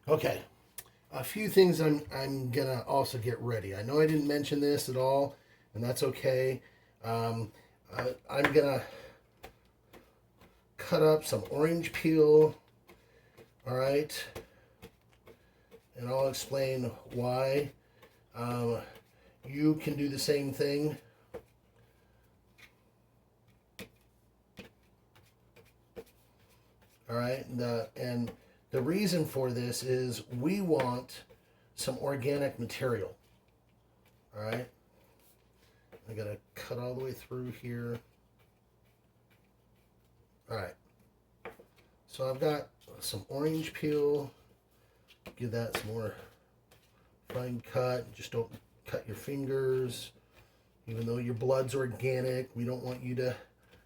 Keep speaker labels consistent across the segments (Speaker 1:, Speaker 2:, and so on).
Speaker 1: Okay, a few things I'm gonna also get ready. I know I didn't mention this at all, and that's okay. Um, I'm gonna cut up some orange peel. All right, and I'll explain why. Um, you can do the same thing. All right, and the reason for this is we want some organic material. All right, I gotta cut all the way through here. All right, so I've got some orange peel. Give that some more fine cut. Just don't cut your fingers. Even though your blood's organic, we don't want you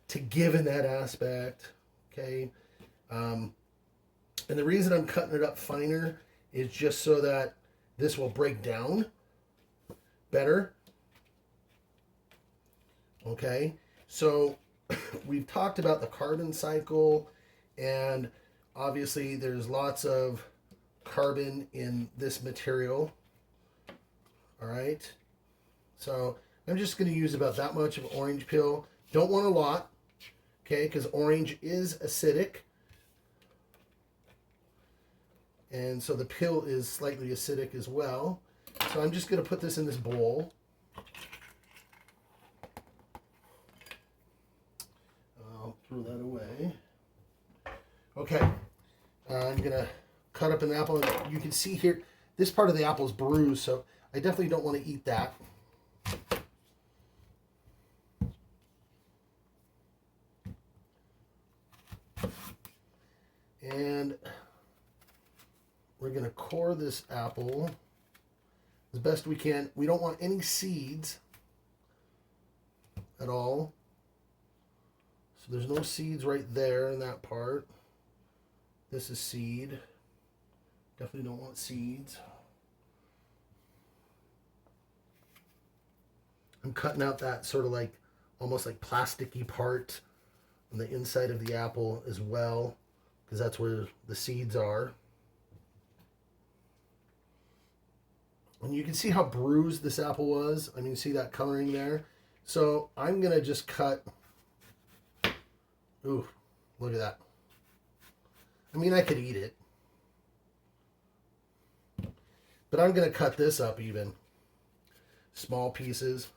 Speaker 1: to give in that aspect. Okay. Um, and the reason I'm cutting it up finer is just so that this will break down better. Okay. So we've talked about the carbon cycle, and obviously there's lots of carbon in this material. All right. So I'm just going to use about that much of orange peel. Don't want a lot, okay, because orange is acidic. And so the peel is slightly acidic as well. So I'm just going to put this in this bowl. I'll throw that away. Okay. I'm going to cut up an apple. You can see here, this part of the apple is bruised, so I definitely don't want to eat that. And we're going to core this apple as best we can. We don't want any seeds at all. So there's no seeds right there in that part. This is seed. Definitely don't want seeds. I'm cutting out that sort of like almost like plasticky part on the inside of the apple as well, because that's where the seeds are. And you can see how bruised this apple was. I mean, see that coloring there? So I'm going to just cut. Ooh, look at that. I mean, I could eat it. But I'm going to cut this up even. Small pieces.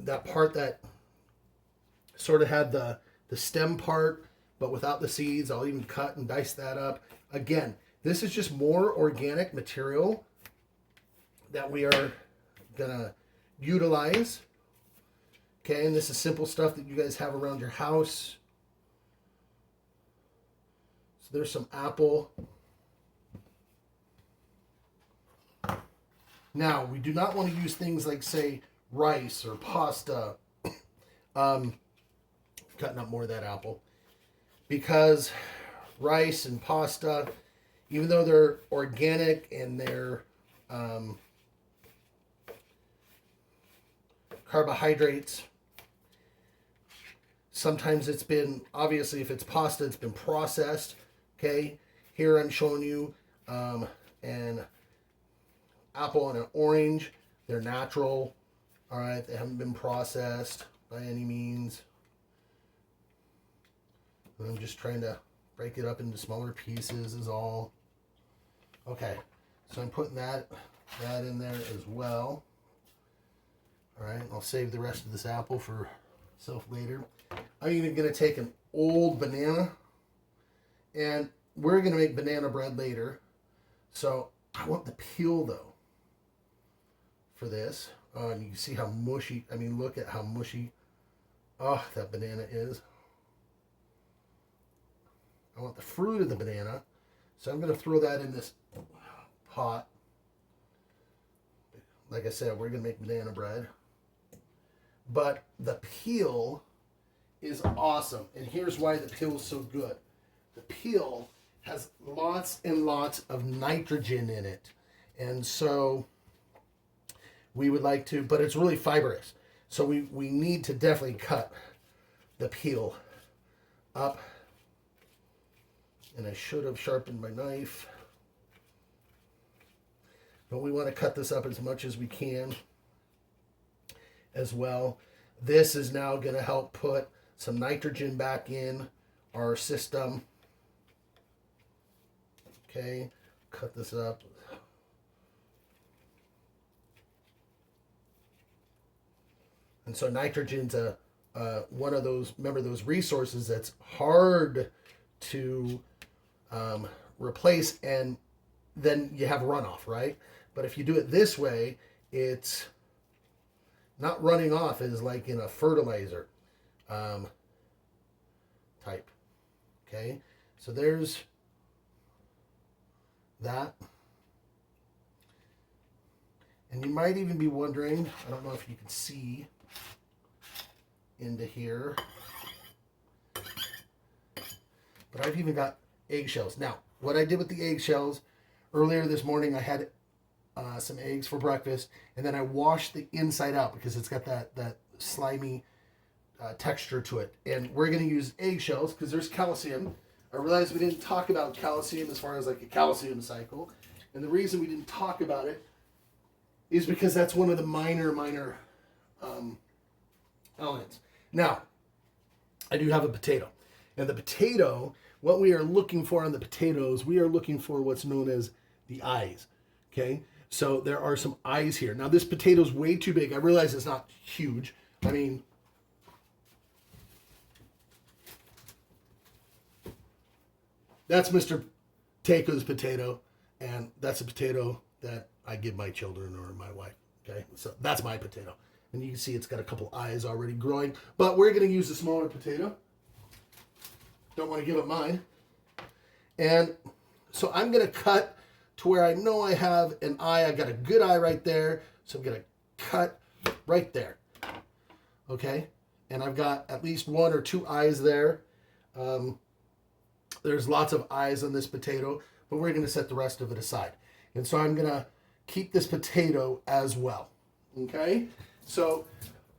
Speaker 1: That part that sort of had the stem part, but without the seeds, I'll even cut and dice that up. Again, this is just more organic material that we are gonna utilize. Okay, and this is simple stuff that you guys have around your house. So there's some apple. Now, we do not want to use things like, say, rice or pasta. Cutting up more of that apple. Because rice and pasta, even though they're organic and they're carbohydrates, sometimes it's been, obviously if it's pasta, it's been processed. Okay, here I'm showing you an apple and an orange. They're natural. All right, they haven't been processed by any means. And I'm just trying to break it up into smaller pieces is all. Okay, so I'm putting that in there as well. All right, I'll save the rest of this apple for myself later. I'm even going to take an old banana, and we're going to make banana bread later. So I want the peel though for this. And you can see how mushy, I mean, look at how mushy, that banana is. I want the fruit of the banana. So I'm going to throw that in this pot. Like I said, we're going to make banana bread. But the peel is awesome. And here's why the peel is so good. The peel has lots and lots of nitrogen in it. And so we would like to, but it's really fibrous. So we need to definitely cut the peel up. And I should have sharpened my knife. But we want to cut this up as much as we can as well. This is now going to help put some nitrogen back in our system. Okay, cut this up. And so nitrogen's one of those, remember, those resources that's hard to replace, and then you have runoff, right? But if you do it this way, it's not running off as like in a fertilizer type. Okay, so there's that. And you might even be wondering, I don't know if you can see into here, but I've even got eggshells. Now, what I did with the eggshells, earlier this morning I had some eggs for breakfast, and then I washed the inside out because it's got that slimy texture to it. And we're going to use eggshells because there's calcium. I realized we didn't talk about calcium as far as like a calcium cycle, and the reason we didn't talk about it is because that's one of the minor elements. Now, I do have a potato. And the potato, what we are looking for on the potatoes, we are looking for what's known as the eyes. Okay? So there are some eyes here. Now, this potato's way too big. I realize it's not huge. I mean, that's Mr. Taco's potato, and that's a potato that I give my children or my wife. Okay? So that's my potato. And you can see it's got a couple eyes already growing. But we're going to use a smaller potato. Don't want to give it mine. And so I'm going to cut to where I know I have an eye. I got a good eye right there. So I'm going to cut right there. Okay? And I've got at least one or two eyes there. There's lots of eyes on this potato, but we're going to set the rest of it aside. And so I'm going to keep this potato as well. Okay? So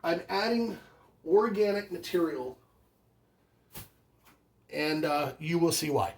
Speaker 1: I'm adding organic material, and you will see why.